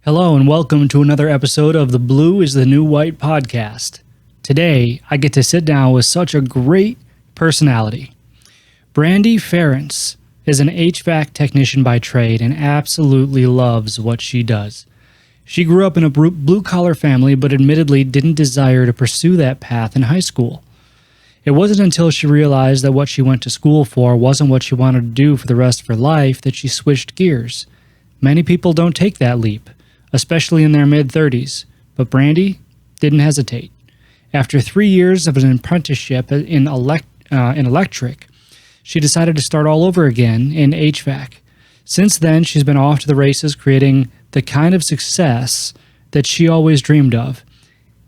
Hello and welcome to another episode of the Blue is the New White podcast. Today, I get to sit down with such a great personality. Brandi Ferenc is an HVAC technician by trade and absolutely loves what she does. She grew up in a blue-collar family but admittedly didn't desire to pursue that path in high school. It wasn't until she realized that what she went to school for wasn't what she wanted to do for the rest of her life that she switched gears. Many people don't take that leap, especially in their mid-30s, but Brandi didn't hesitate. After 3 years of an apprenticeship in electric, she decided to start all over again in HVAC. Since then, she's been off to the races creating the kind of success that she always dreamed of.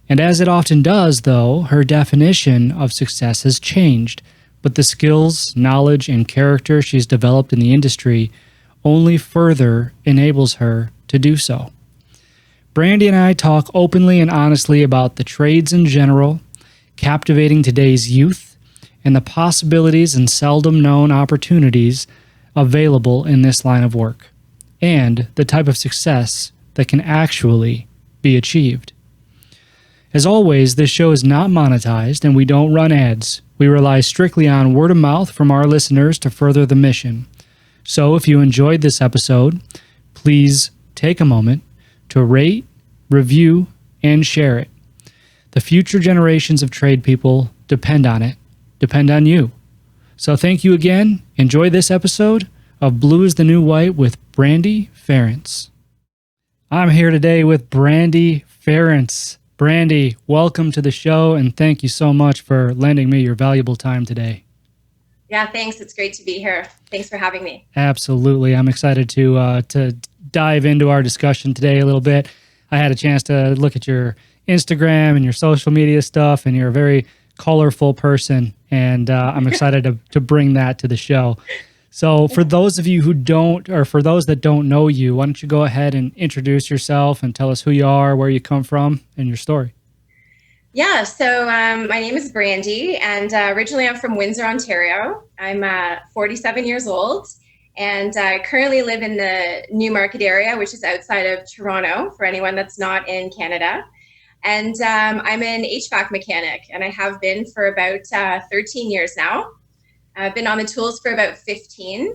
And as it often does, though, her definition of success has changed, but the skills, knowledge, and character she's developed in the industry only further enables her to do so. Brandi and I talk openly and honestly about the trades in general, captivating today's youth, and the possibilities and seldom known opportunities available in this line of work, and the type of success that can actually be achieved. As always, this show is not monetized and we don't run ads. We rely strictly on word of mouth from our listeners to further the mission. So if you enjoyed this episode, please take a moment to rate, review, and share it. The future generations of trade people depend on it, depend on you. So thank you again. Enjoy this episode of Blue is the New White with Brandi Ferenc. I'm here today with Brandi Ferenc. Brandi, welcome to the show, and thank you so much for lending me your valuable time today. Yeah, thanks. It's great to be here. Thanks for having me. Absolutely. I'm excited to dive into our discussion today a little bit. I had a chance to look at your Instagram and your social media stuff, and you're a very colorful person, and I'm excited to bring that to the show. So for those of you who don't, or for those that don't know you, why don't you go ahead and introduce yourself and tell us who you are, where you come from, and your story. Yeah, so my name is Brandi, and originally I'm from Windsor, Ontario. I'm 47 years old, and I currently live in the Newmarket area, which is outside of Toronto, for anyone that's not in Canada. And I'm an HVAC mechanic, and I have been for about 13 years now. I've been on the tools for about 15,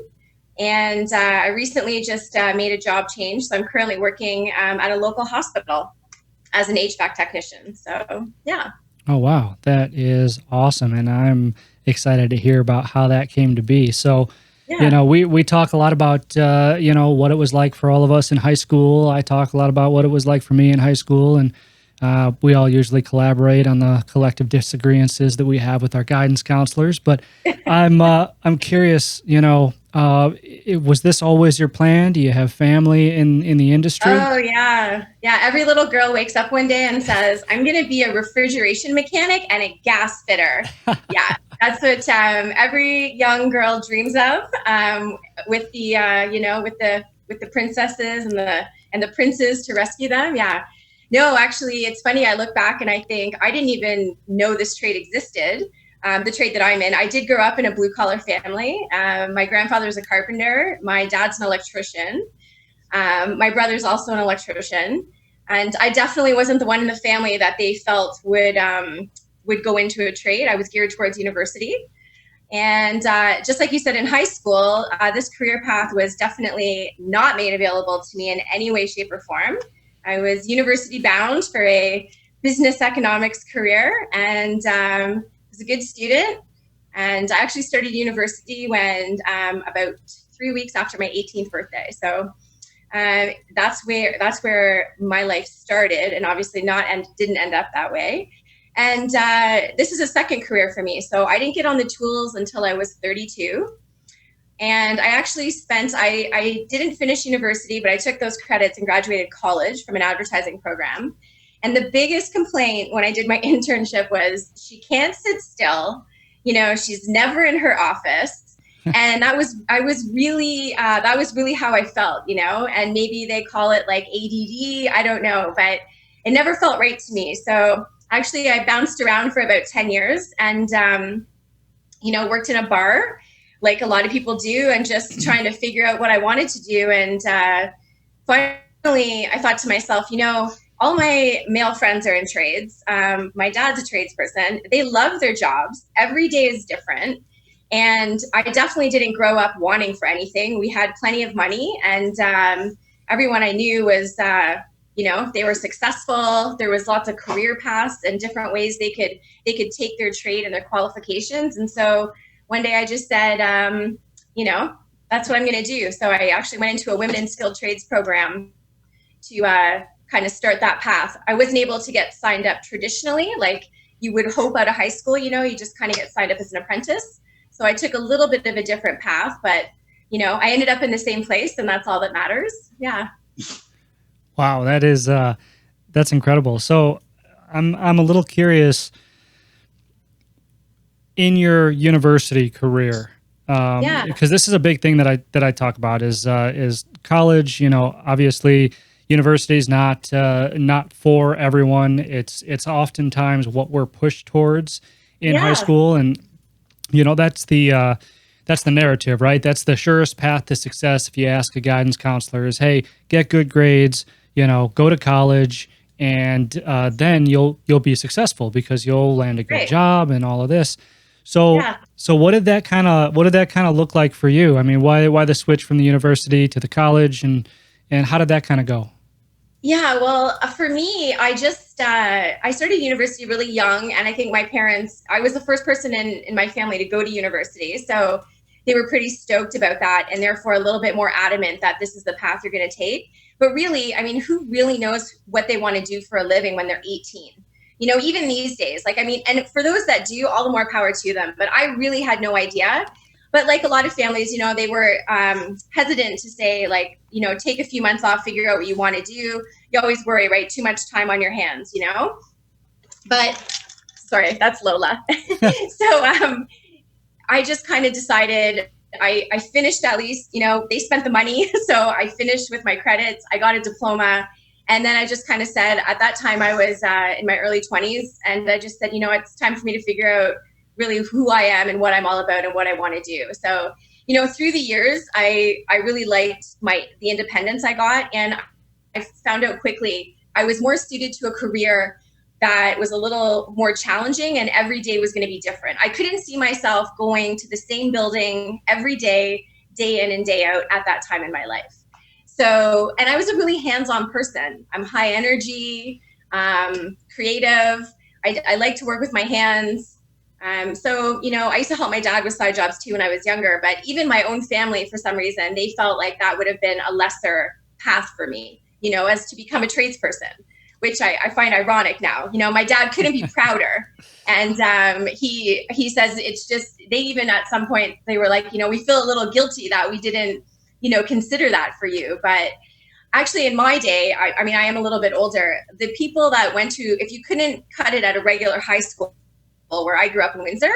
and I recently just made a job change, so I'm currently working at a local hospital as an HVAC technician. So, yeah. Oh, wow. That is awesome. And I'm excited to hear about how that came to be. So, Yeah. we talk a lot about, what it was like for all of us in high school. I talk a lot about what it was like for me in high school. And we all usually collaborate on the collective disagreements that we have with our guidance counselors. But I'm curious, was this always your plan? Do you have family in the industry? Oh, yeah. Yeah. Every little girl wakes up one day and says, I'm going to be a refrigeration mechanic and a gas fitter. Yeah. That's what every young girl dreams of, with the, with the princesses and the princes to rescue them. Yeah. No, actually, it's funny. I look back and I think I didn't even know this trade existed. The trade that I'm in. I did grow up in a blue collar family. My grandfather was a carpenter. My dad's an electrician. My brother's also an electrician. And I definitely wasn't the one in the family that they felt would go into a trade. I was geared towards university. And just like you said, in high school, this career path was definitely not made available to me in any way, shape, or form. I was university bound for a business economics career, and was a good student. And I actually started university when about 3 weeks after my 18th birthday. So that's where my life started, and obviously didn't end up that way. And this is a second career for me. So I didn't get on the tools until I was 32. And I actually I didn't finish university, but I took those credits and graduated college from an advertising program. And the biggest complaint when I did my internship was she can't sit still. She's never in her office. And that was really how I felt, and maybe they call it like ADD. I don't know, but it never felt right to me. So actually I bounced around for about 10 years and, worked in a bar like a lot of people do, and just trying to figure out what I wanted to do. And finally I thought to myself, all my male friends are in trades. My dad's a tradesperson. They love their jobs. Every day is different. And I definitely didn't grow up wanting for anything. We had plenty of money, and everyone I knew was, they were successful. There was lots of career paths and different ways they could take their trade and their qualifications. And so one day I just said, that's what I'm going to do. So I actually went into a women in skilled trades program to kind of start that path. I wasn't able to get signed up traditionally, like you would hope out of high school. You just kind of get signed up as an apprentice. So I took a little bit of a different path, but I ended up in the same place, and that's all that matters. Yeah. Wow, that's incredible. So I'm a little curious in your university career, because this is a big thing that I talk about is college. Obviously, university is not for everyone. It's oftentimes what we're pushed towards in high school, and that's the narrative, right? That's the surest path to success. If you ask a guidance counselor, is, hey, get good grades, go to college, and then you'll be successful because you'll land a good job and all of this. So what did that kind of look like for you? I mean, why the switch from the university to the college, and how did that kind of go? Yeah, well, for me, I started university really young, and I think my parents, I was the first person in my family to go to university. So they were pretty stoked about that, and therefore a little bit more adamant that this is the path you're going to take. But really, I mean, who really knows what they want to do for a living when they're 18? Even these days, and for those that do, all the more power to them. But I really had no idea. But like a lot of families, they were hesitant to say, take a few months off, figure out what you want to do. You always worry, right? Too much time on your hands, But sorry, that's Lola. So I just kind of decided I finished at least, they spent the money. So I finished with my credits. I got a diploma. And then I just kind of said, at that time I was in my early 20s. And I just said, it's time for me to figure out really who I am and what I'm all about and what I want to do. So, through the years, I really liked the independence I got. And I found out quickly I was more suited to a career that was a little more challenging, and every day was going to be different. I couldn't see myself going to the same building every day in and day out at that time in my life. So, and I was a really hands-on person. I'm high energy, creative. I like to work with my hands. So, I used to help my dad with side jobs too when I was younger, but even my own family, for some reason, they felt like that would have been a lesser path for me, as to become a tradesperson, which I find ironic now. My dad couldn't be prouder. And he says it's just, they even at some point, they were like, we feel a little guilty that we didn't, consider that for you. But actually in my day, I mean, I am a little bit older. The people that went to, if you couldn't cut it at a regular high school, where I grew up in Windsor,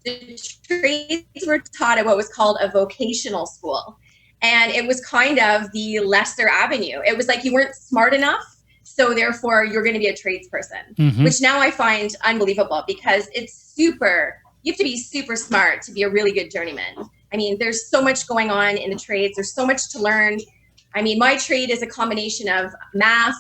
the trades were taught at what was called a vocational school. And it was kind of the lesser avenue. It was like you weren't smart enough, so therefore you're going to be a tradesperson, which now I find unbelievable, because you have to be super smart to be a really good journeyman. I mean, there's so much going on in the trades. There's so much to learn. I mean, my trade is a combination of math,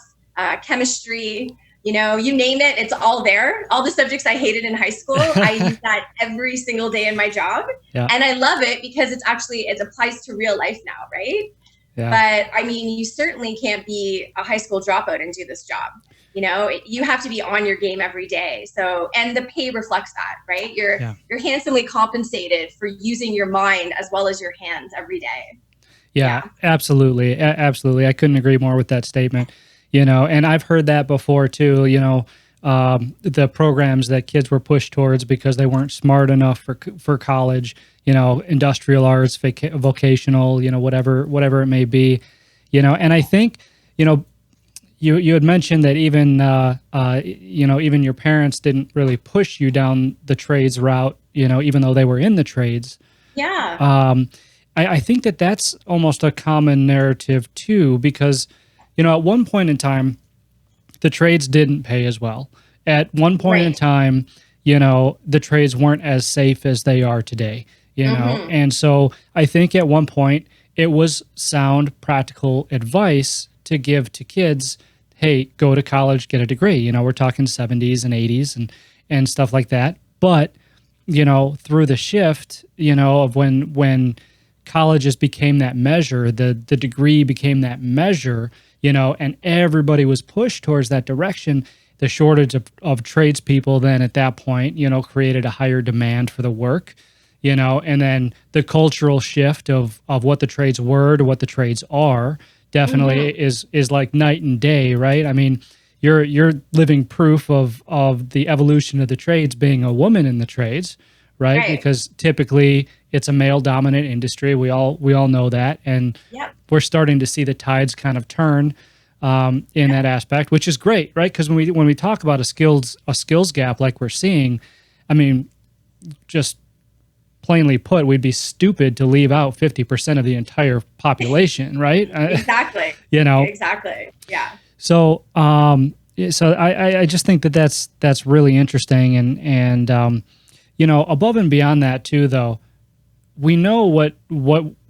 chemistry, you name it, it's all there. All the subjects I hated in high school, I use that every single day in my job. Yeah. And I love it because it applies to real life now, right? Yeah. But I mean, you certainly can't be a high school dropout and do this job. You have to be on your game every day. So, and the pay reflects that, right? You're handsomely compensated for using your mind as well as your hands every day. Yeah. Absolutely. Absolutely. I couldn't agree more with that statement. And I've heard that before too, the programs that kids were pushed towards because they weren't smart enough for college, industrial arts, vocational, whatever it may be, and I think, you had mentioned that even, even your parents didn't really push you down the trades route, even though they were in the trades. Yeah. I think that's almost a common narrative too, because at one point in time, the trades didn't pay as well. At one point in time, the trades weren't as safe as they are today, and so I think at one point it was sound, practical advice to give to kids. Hey, go to college, get a degree. You know, we're talking 70s and 80s and stuff like that. But, you know, through the shift, you know, of when colleges became that measure, the degree became that measure, you know, and everybody was pushed towards that direction. The shortage of tradespeople then at that point, you know, created a higher demand for the work, you know, and then the cultural shift of what the trades were to what the trades are definitely is like night and day, right? I mean, you're living proof of the evolution of the trades being a woman in the trades, right? Because typically it's a male dominant industry. We all know that, and we're starting to see the tides kind of turn in that aspect, which is great, right? Because when we talk about a skills gap like we're seeing, I mean, just plainly put, we'd be stupid to leave out 50% of the entire population, right? Exactly. You know, exactly. Yeah. So, so I just think that's really interesting, and you know, above and beyond that too, though, we know what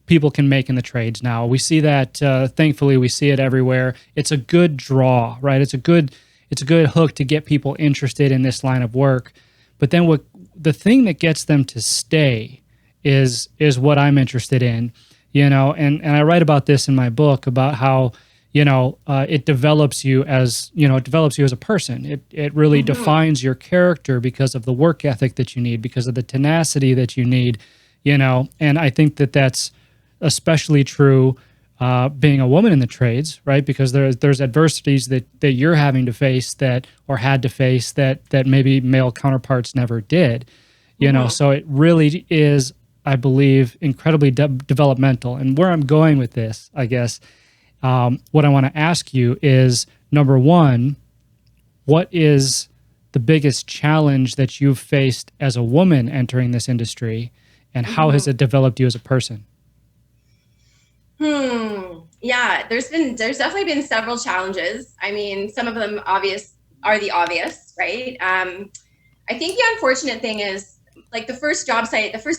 people can make in the trades now. We see that, thankfully, we see it everywhere. It's a good draw, right? It's a good hook to get people interested in this line of work. But then the thing that gets them to stay is what I'm interested in, you know, and I write about this in my book about how, you know, it develops you as a person. It really defines your character because of the work ethic that you need, because of the tenacity that you need, you know, and I think that that's especially true being a woman in the trades, right? Because there's adversities that you're having to face or had to face that maybe male counterparts never did, you know. So it really is, I believe, incredibly developmental. And where I'm going with this, I guess, what I want to ask you is, number one, what is the biggest challenge that you've faced as a woman entering this industry, and how has it developed you as a person? Yeah, there's definitely been several challenges. I mean, some of them are the obvious, right? I think the unfortunate thing is, like, the first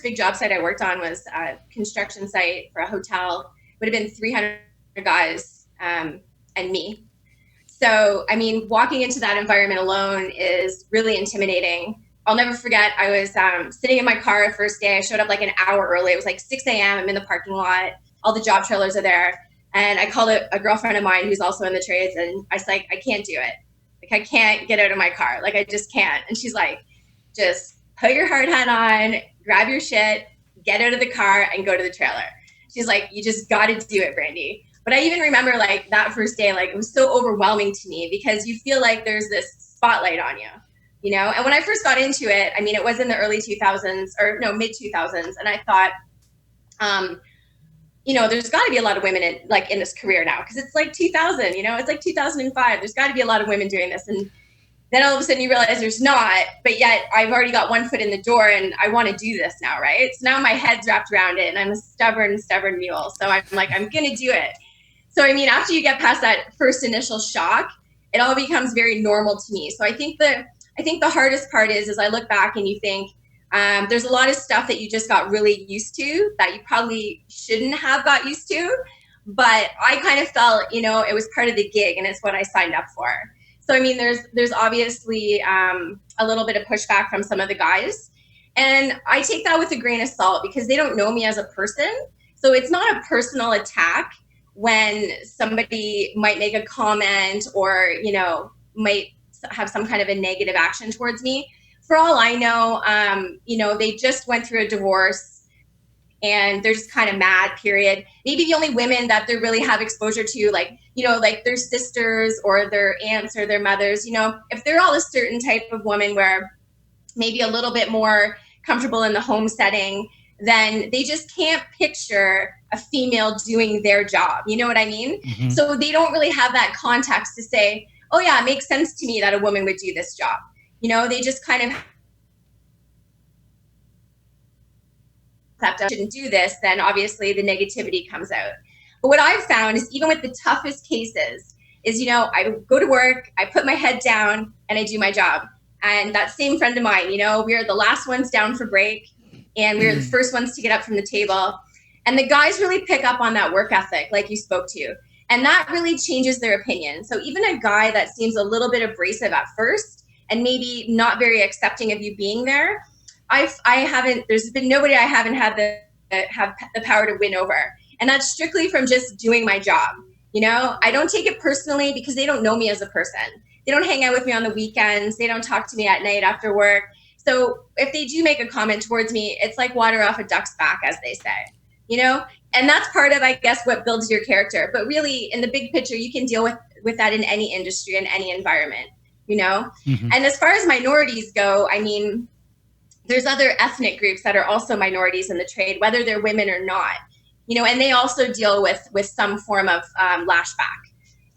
big job site I worked on was a construction site for a hotel. Would have been 300 guys and me. So, I mean, walking into that environment alone is really intimidating. I'll never forget, I was sitting in my car the first day. I showed up like an hour early. It was like 6 a.m. I'm in the parking lot. All the job trailers are there. And I called a girlfriend of mine who's also in the trades, and I was like, I can't do it. Like, I can't get out of my car. Like, I just can't. And she's like, just put your hard hat on, grab your shit, get out of the car, and go to the trailer. She's like, you just got to do it, Brandi. But I even remember, like, that first day, like, it was so overwhelming to me because you feel like there's this spotlight on you, you know? And when I first got into it, I mean, it was in the early 2000s, or no, mid 2000s. And I thought, you know, there's got to be a lot of women in this career now, because it's like 2000, you know, it's like 2005. There's got to be a lot of women doing this. And then all of a sudden you realize there's not, but yet I've already got one foot in the door and I want to do this now, right? So now my head's wrapped around it, and I'm a stubborn mule. So I'm like, I'm going to do it. So, I mean, after you get past that first initial shock, it all becomes very normal to me. So I think the hardest part is I look back and you think, there's a lot of stuff that you just got really used to that you probably shouldn't have got used to. But I kind of felt, you know, it was part of the gig and it's what I signed up for. So, I mean, there's obviously a little bit of pushback from some of the guys. And I take that with a grain of salt because they don't know me as a person. So it's not a personal attack when somebody might make a comment or, you know, might have some kind of a negative action towards me. For all I know, you know, they just went through a divorce and they're just kind of mad, period. Maybe the only women that they really have exposure to, like, you know, like their sisters or their aunts or their mothers, you know, if they're all a certain type of woman where maybe a little bit more comfortable in the home setting, then they just can't picture a female doing their job. You know what I mean? Mm-hmm. So they don't really have that context to say, oh yeah, it makes sense to me that a woman would do this job. You know, they just kind of shouldn't do this, then obviously the negativity comes out. But what I've found is even with the toughest cases is, you know, I go to work, I put my head down and I do my job. And that same friend of mine, you know, we are the last ones down for break and we were the first ones to get up from the table. And the guys really pick up on that work ethic, like you spoke to. And that really changes their opinion. So even a guy that seems a little bit abrasive at first and maybe not very accepting of you being there, there's been nobody I haven't had the power to win over. And that's strictly from just doing my job. You know, I don't take it personally because they don't know me as a person. They don't hang out with me on the weekends. They don't talk to me at night after work. So if they do make a comment towards me, it's like water off a duck's back, as they say, you know, and that's part of, I guess, what builds your character. But really, in the big picture, you can deal with that in any industry, in any environment, you know. Mm-hmm. And as far as minorities go, I mean, there's other ethnic groups that are also minorities in the trade, whether they're women or not, you know, and they also deal with some form of lashback.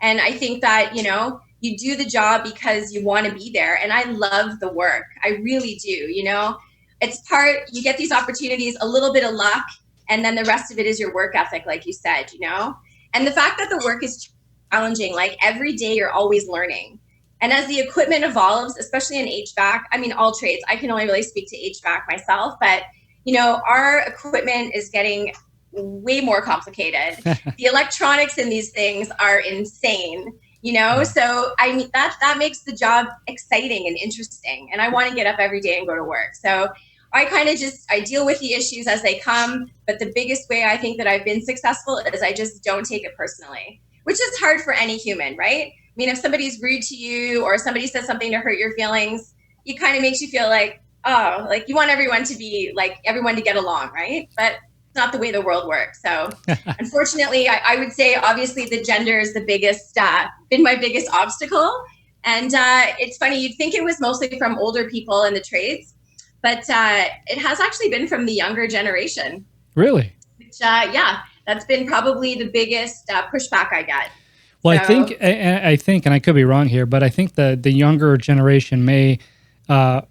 And I think that, you know, you do the job because you want to be there. And I love the work. I really do. You know, you get these opportunities, a little bit of luck, and then the rest of it is your work ethic, like you said, you know, and the fact that the work is challenging, like every day you're always learning. And as the equipment evolves, especially in HVAC, I mean, all trades, I can only really speak to HVAC myself, but, you know, our equipment is getting way more complicated. The electronics in these things are insane. You know, so I mean, that makes the job exciting and interesting. And I want to get up every day and go to work. So I kind of I deal with the issues as they come. But the biggest way I think that I've been successful is I just don't take it personally, which is hard for any human, right? I mean, if somebody's rude to you or somebody says something to hurt your feelings, it kind of makes you feel like, oh, like you want everyone to get along, right? But not the way the world works. So unfortunately, I would say obviously the gender is been my biggest obstacle. And it's funny, you'd think it was mostly from older people in the trades, but it has actually been from the younger generation. Really? Which, that's been probably the biggest pushback I get. Well, so, I think, and I could be wrong here, but I think the younger generation may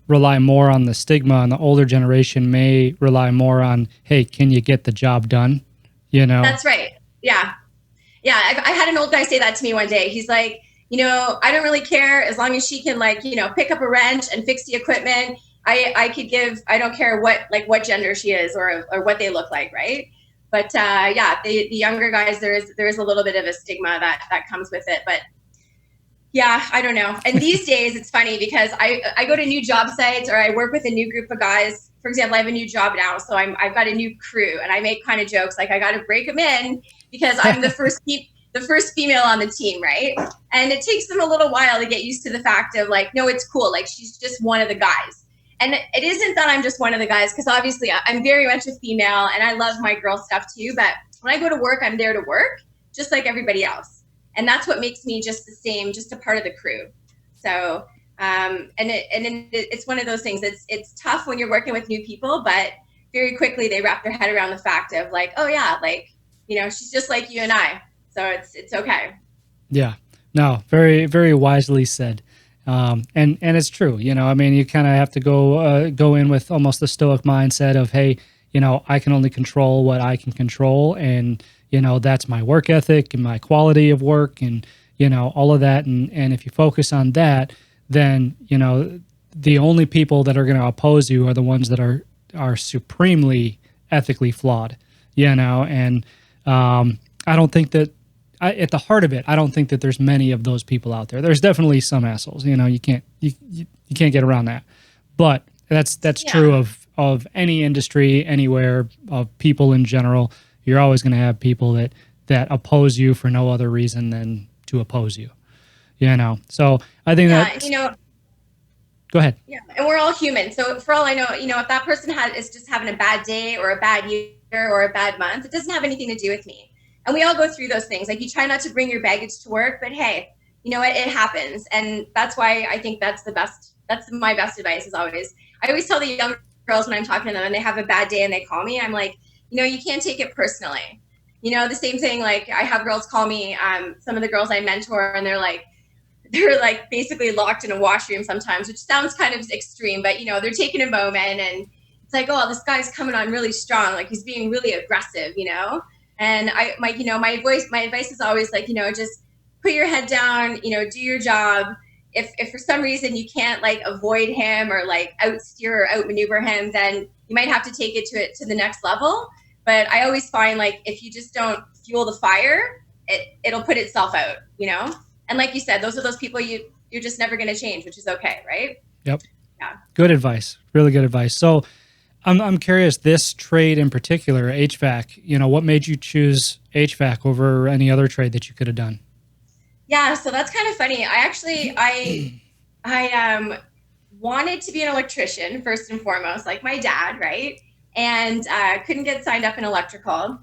rely more on the stigma, and the older generation may rely more on, hey, can you get the job done? You know? That's right. Yeah. Yeah. I had an old guy say that to me one day. He's like, you know, I don't really care as long as she can, like, you know, pick up a wrench and fix the equipment. I don't care what gender she is or what they look like. Right. But the younger guys, there is a little bit of a stigma that comes with it. But yeah, I don't know. And these days it's funny because I go to new job sites or I work with a new group of guys. For example, I have a new job now, so I've got a new crew, and I make kind of jokes like I got to break them in because I'm the first female on the team, right? And it takes them a little while to get used to the fact of like, no, it's cool. Like she's just one of the guys. And it isn't that I'm just one of the guys, because obviously I'm very much a female and I love my girl stuff too. But when I go to work, I'm there to work just like everybody else. And that's what makes me just the same, just a part of the crew. So, it's one of those things. It's tough when you're working with new people, but very quickly they wrap their head around the fact of like, oh yeah, like, you know, she's just like you and I. So it's okay. Yeah, no, very, very wisely said. And it's true. You know, I mean, you kind of have to go in with almost the stoic mindset of, hey, you know, I can only control what I can control, and you know, that's my work ethic and my quality of work and, you know, all of that. And if you focus on that, then, you know, the only people that are going to oppose you are the ones that are supremely ethically flawed, you know. And I don't think that, at the heart of it, I don't think that there's many of those people out there. There's definitely some assholes, you know, you can't get around that. But that's true of any industry, anywhere, of people in general. You're always going to have people that oppose you for no other reason than to oppose you, you know? So I think that, you know, go ahead. Yeah. And we're all human. So for all I know, you know, if that person is just having a bad day or a bad year or a bad month, it doesn't have anything to do with me. And we all go through those things. Like you try not to bring your baggage to work, but hey, you know what? It happens. And that's why I think that's my best advice is I always tell the young girls when I'm talking to them and they have a bad day and they call me, I'm like, you know, you can't take it personally. You know, the same thing, like I have girls call me, some of the girls I mentor, and they're like basically locked in a washroom sometimes, which sounds kind of extreme, but you know, they're taking a moment and it's like, oh, this guy's coming on really strong. Like he's being really aggressive, you know? And my advice is always like, you know, just put your head down, you know, do your job. If for some reason you can't like avoid him or like outsteer or outmaneuver him, then you might have to take it to the next level. But I always find like if you just don't fuel the fire, it'll put itself out, you know? And like you said, those are those people you're just never going to change, which is okay, right? Yep. Yeah. Good advice. Really good advice. So I'm curious, this trade in particular, HVAC, you know, what made you choose HVAC over any other trade that you could have done? Yeah, so that's kind of funny. I wanted to be an electrician first and foremost, like my dad, right? And couldn't get signed up in electrical.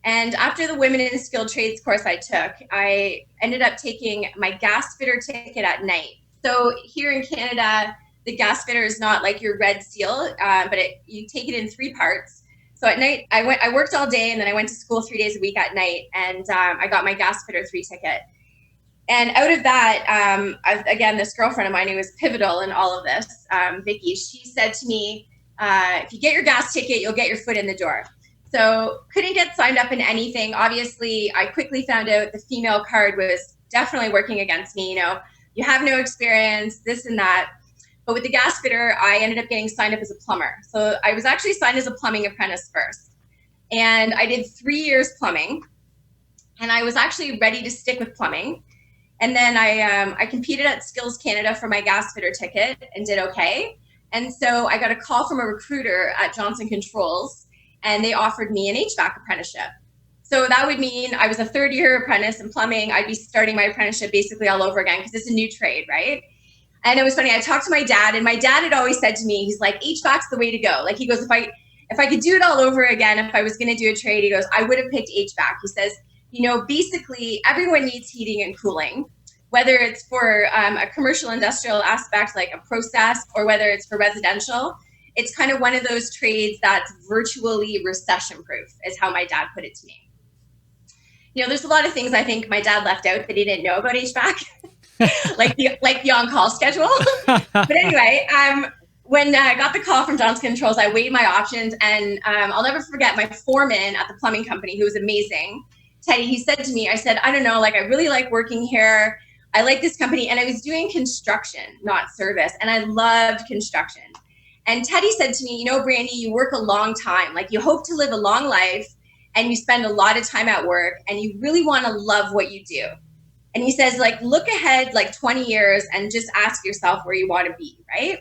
And after the Women in Skilled Trades course I took, I ended up taking my gas fitter ticket at night. So here in Canada, the gas fitter is not like your red seal, but you take it in 3 parts. So at night, I worked all day, and then I went to school 3 days a week at night, and I got my gas fitter 3 ticket. And out of that, again, this girlfriend of mine who was pivotal in all of this, Vicky, she said to me, if you get your gas ticket, you'll get your foot in the door. So couldn't get signed up in anything. Obviously, I quickly found out the female card was definitely working against me. You know, you have no experience, this and that. But with the gas fitter, I ended up getting signed up as a plumber. So I was actually signed as a plumbing apprentice first. And I did 3 years plumbing. And I was actually ready to stick with plumbing. And then I competed at Skills Canada for my gas fitter ticket and did okay. And so I got a call from a recruiter at Johnson Controls, and they offered me an HVAC apprenticeship. So that would mean I was a 3rd-year apprentice in plumbing. I'd be starting my apprenticeship basically all over again because it's a new trade, right? And it was funny. I talked to my dad, and my dad had always said to me, he's like, HVAC's the way to go. Like, he goes, if I could do it all over again, if I was going to do a trade, he goes, I would have picked HVAC. He says, you know, basically everyone needs heating and cooling, whether it's for a commercial industrial aspect like a process, or whether it's for residential. It's kind of one of those trades that's virtually recession proof, is how my dad put it to me. You know, there's a lot of things I think my dad left out that he didn't know about HVAC, like the on-call schedule. But anyway, when I got the call from Johnson Controls, I weighed my options, and I'll never forget my foreman at the plumbing company, who was amazing, Teddy. He said to me, I said, I don't know, like, I really like working here. I like this company. And I was doing construction, not service. And I loved construction. And Teddy said to me, you know, Brandi, you work a long time. Like, you hope to live a long life, and you spend a lot of time at work, and you really want to love what you do. And he says, like, look ahead like 20 years and just ask yourself where you want to be, right?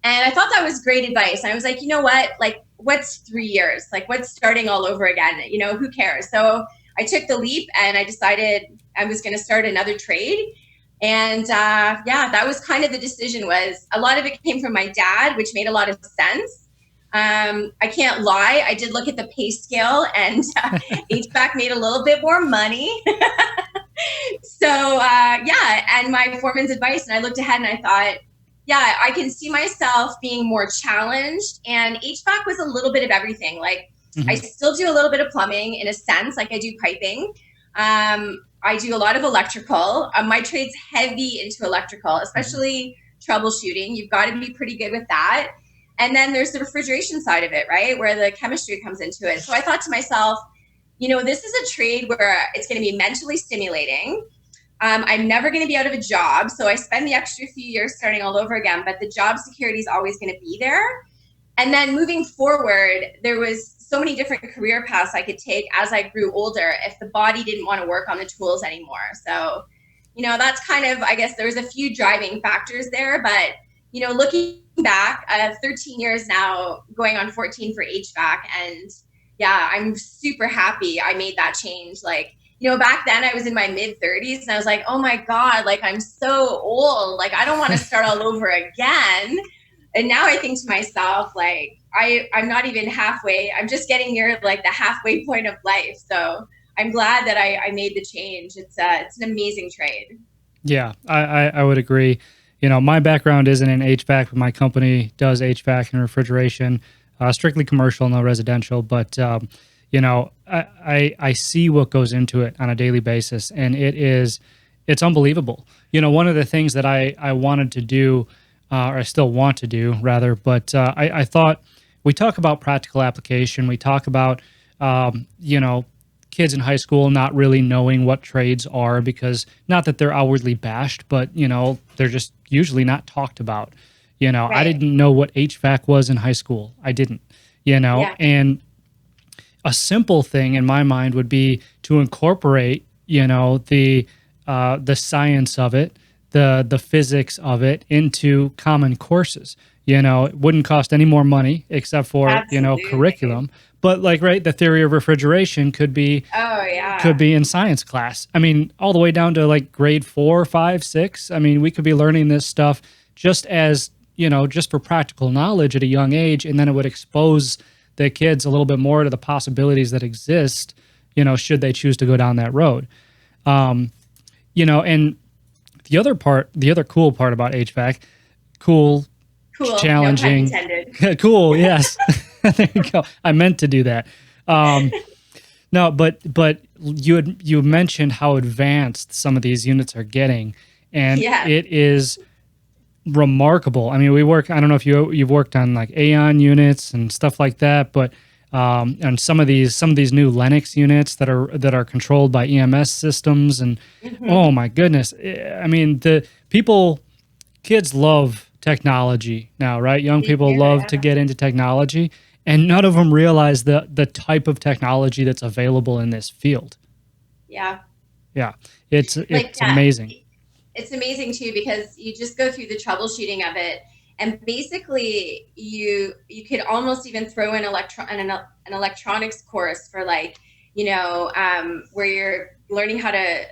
And I thought that was great advice. And I was like, you know what? Like, what's 3 years? Like, what's starting all over again? You know, who cares? So I took the leap, and I decided I was going to start another trade. And yeah, that was kind of the decision. Was a lot of it came from my dad, which made a lot of sense. I can't lie. I did look at the pay scale, and HVAC made a little bit more money. So yeah, and my foreman's advice, and I looked ahead and I thought, yeah, I can see myself being more challenged. And HVAC was a little bit of everything. Like, I still do a little bit of plumbing in a sense, like I do piping. I do a lot of electrical. My trade's heavy into electrical, especially troubleshooting. You've got to be pretty good with that. And then there's the refrigeration side of it, right, where the chemistry comes into it. So I thought to myself, you know, this is a trade where it's going to be mentally stimulating. I'm never going to be out of a job. So I spend the extra few years starting all over again, but the job security is always going to be there. And then moving forward, there was so many different career paths I could take as I grew older if the body didn't want to work on the tools anymore. So, you know, that's kind of, I guess there was a few driving factors there, but, you know, looking back, 13 years now, going on 14 for HVAC. And yeah, I'm super happy I made that change. Like, you know, back then I was in my mid 30s, and I was like, oh my God, like, I'm so old. Like, I don't want to start all over again. And now I think to myself, like, I'm not even halfway. I'm just getting near like the halfway point of life. So I'm glad that I made the change. It's an amazing trade. Yeah, I would agree. You know, my background isn't in HVAC, but my company does HVAC and refrigeration, strictly commercial, no residential. But, you know, I see what goes into it on a daily basis, and it's unbelievable. You know, one of the things that I wanted to do, or I still want to do rather, but I thought, we talk about practical application. We talk about, you know, kids in high school not really knowing what trades are, because not that they're outwardly bashed, but, you know, they're just usually not talked about. You know, right. I didn't know what HVAC was in high school. I didn't, you know, yeah. And a simple thing in my mind would be to incorporate, the science of it, the physics of it into common courses. It wouldn't cost any more money except for, Absolutely. curriculum. But like, right, the theory of refrigeration could be Oh yeah. in science class. I mean, all the way down to like grade 4, 5, 6. I mean, we could be learning this stuff just as, just for practical knowledge at a young age. And then it would expose the kids a little bit more to the possibilities that exist, should they choose to go down that road. And the other cool part about HVAC, cool, challenging, no pun intended. cool. Yes. There you go. I meant to do that. No, but you mentioned how advanced some of these units are getting, and it is remarkable. I mean, I don't know if you've worked on like Aeon units and stuff like that, but and some of these new Lennox units that are controlled by EMS systems, and oh my goodness, I mean, kids love technology now, right? Young people love to get into technology, and none of them realize the type of technology that's available in this field. Yeah. Yeah. It's amazing. It's amazing too, because you just go through the troubleshooting of it, and basically you could almost even throw in an electronics course for like, where you're learning how to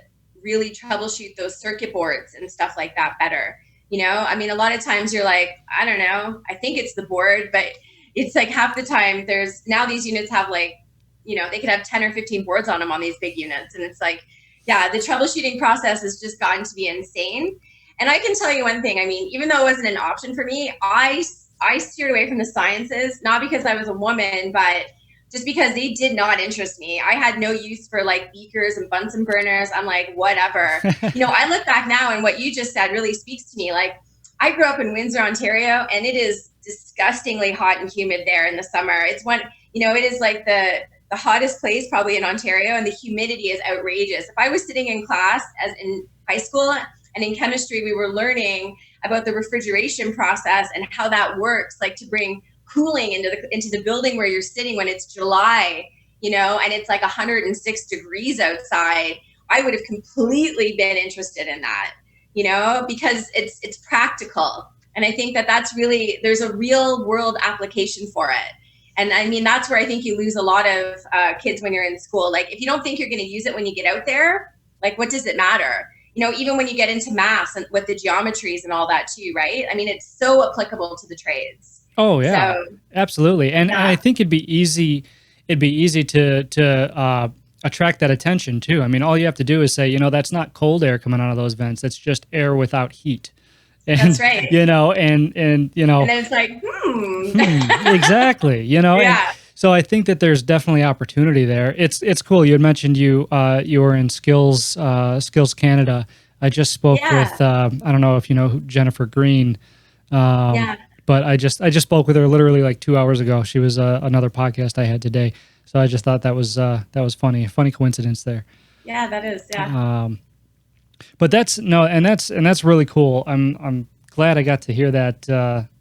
really troubleshoot those circuit boards and stuff like that better. I mean, a lot of times you're like, I don't know, I think it's the board, but it's like half the time now these units have like, they could have 10 or 15 boards on them on these big units. And it's like, yeah, the troubleshooting process has just gotten to be insane. And I can tell you one thing, I mean, even though it wasn't an option for me, I steered away from the sciences, not because I was a woman, but just because they did not interest me. I had no use for like beakers and Bunsen burners. I'm like, whatever. I look back now, and what you just said really speaks to me. Like, I grew up in Windsor, Ontario, and it is disgustingly hot and humid there in the summer. It's it is like the hottest place probably in Ontario, and the humidity is outrageous. If I was sitting in class as in high school, and in chemistry, we were learning about the refrigeration process and how that works, like to bring cooling into the building where you're sitting when it's July, and it's like 106 degrees outside, I would have completely been interested in that, because it's practical. And I think that's really, there's a real world application for it. And I mean, that's where I think you lose a lot of kids when you're in school. Like, if you don't think you're going to use it when you get out there, like, what does it matter? Even when you get into maths and with the geometries and all that too, right? I mean, it's so applicable to the trades. Oh yeah, so, absolutely. And I think it'd be easy to attract that attention too. I mean, all you have to do is say, that's not cold air coming out of those vents. It's just air without heat. And, that's right. And then it's like, exactly. Yeah. And so I think that there's definitely opportunity there. It's cool. You had mentioned you were in Skills Canada. I just spoke with I don't know if you know Jennifer Green. But I just spoke with her literally like 2 hours ago. She was another podcast I had today. So I just thought that was funny. A funny coincidence there. Yeah, that is. Yeah. But that's really cool. I'm glad I got to hear that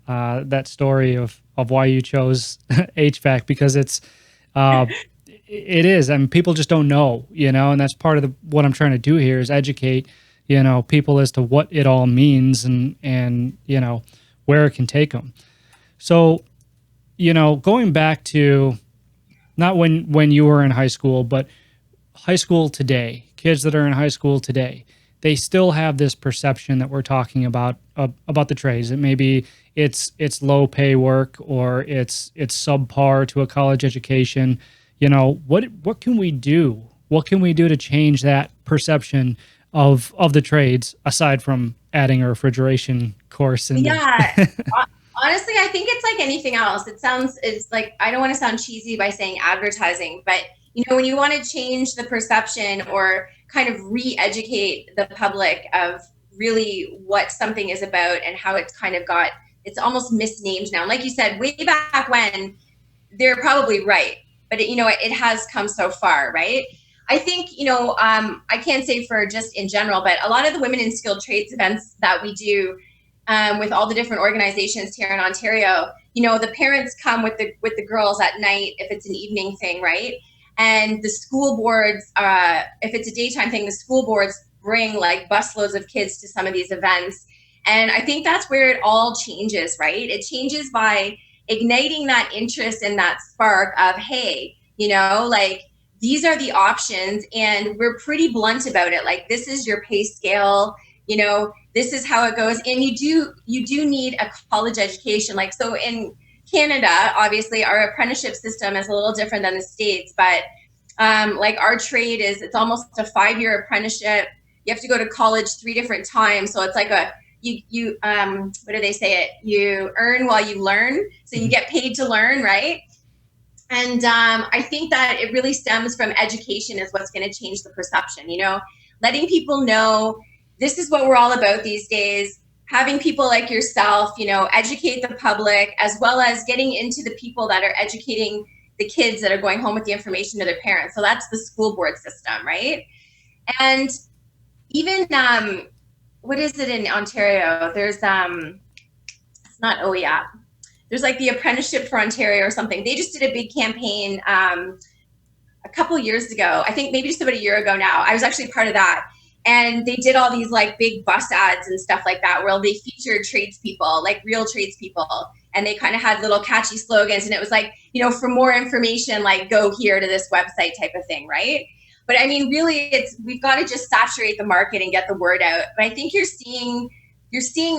that story of why you chose HVAC, because it is. I mean, people just don't know, and that's part of what I'm trying to do here is educate, people as to what it all means and where it can take them. So, going back to not when you were in high school, but high school today, kids that are in high school today, they still have this perception that we're talking about the trades. It maybe it's low pay work, or it's subpar to a college education. What can we do? What can we do to change that perception of the trades, aside from adding a refrigeration course? Honestly, I think it's like anything else. It's like, I don't want to sound cheesy by saying advertising, but when you want to change the perception or kind of re-educate the public of really what something is about and how it's kind of it's almost misnamed now. And like you said, way back when, they're probably right, but it has come so far, right? I think, I can't say for just in general, but a lot of the women in skilled trades events that we do with all the different organizations here in Ontario, the parents come with the girls at night if it's an evening thing, right? And the school boards, if it's a daytime thing, the school boards bring like busloads of kids to some of these events. And I think that's where it all changes, right? It changes by igniting that interest and that spark of, hey, like these are the options, and we're pretty blunt about it. Like, this is your pay scale, this is how it goes. And you do need a college education. Like, so in Canada, obviously our apprenticeship system is a little different than the States, but like our trade it's almost a 5-year apprenticeship. You have to go to college 3 different times. So it's like you what do they say it? You earn while you learn. So you get paid to learn, right? And I think that it really stems from education is what's going to change the perception, letting people know this is what we're all about these days, having people like yourself, educate the public, as well as getting into the people that are educating the kids that are going home with the information to their parents. So that's the school board system, right? And even, what is it in Ontario? There's, it's not OEAP. There's like the Apprenticeship for Ontario or something. They just did a big campaign a couple years ago. I think maybe just about a year ago now. I was actually part of that. And they did all these like big bus ads and stuff like that, where they featured tradespeople, like real tradespeople. And they kind of had little catchy slogans. And it was like, for more information, like go here to this website type of thing, right? But I mean, really, we've got to just saturate the market and get the word out. But I think you're seeing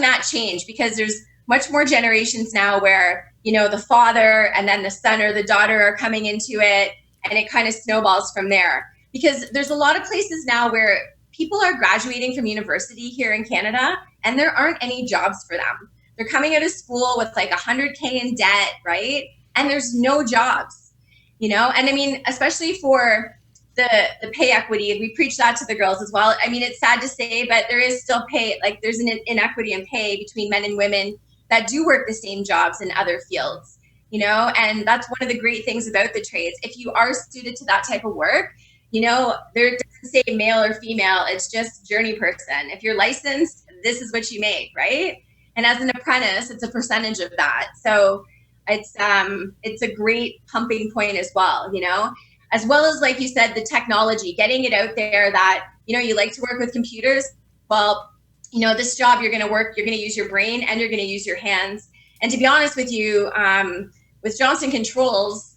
that change, because there's much more generations now where, the father and then the son or the daughter are coming into it, and it kind of snowballs from there. Because there's a lot of places now where people are graduating from university here in Canada and there aren't any jobs for them. They're coming out of school with like $100K in debt, right? And there's no jobs, and I mean, especially for the pay equity, and we preach that to the girls as well. I mean, it's sad to say, but there is still pay, like there's an inequity in pay between men and women that do work the same jobs in other fields, and that's one of the great things about the trades. If you are suited to that type of work, there doesn't say male or female, it's just journey person. If you're licensed, this is what you make, right? And as an apprentice, it's a percentage of that. So it's a great pumping point as well, as well as, like you said, the technology, getting it out there that, you like to work with computers. Well, this job, you're going to use your brain and you're going to use your hands. And to be honest with you, with Johnson Controls,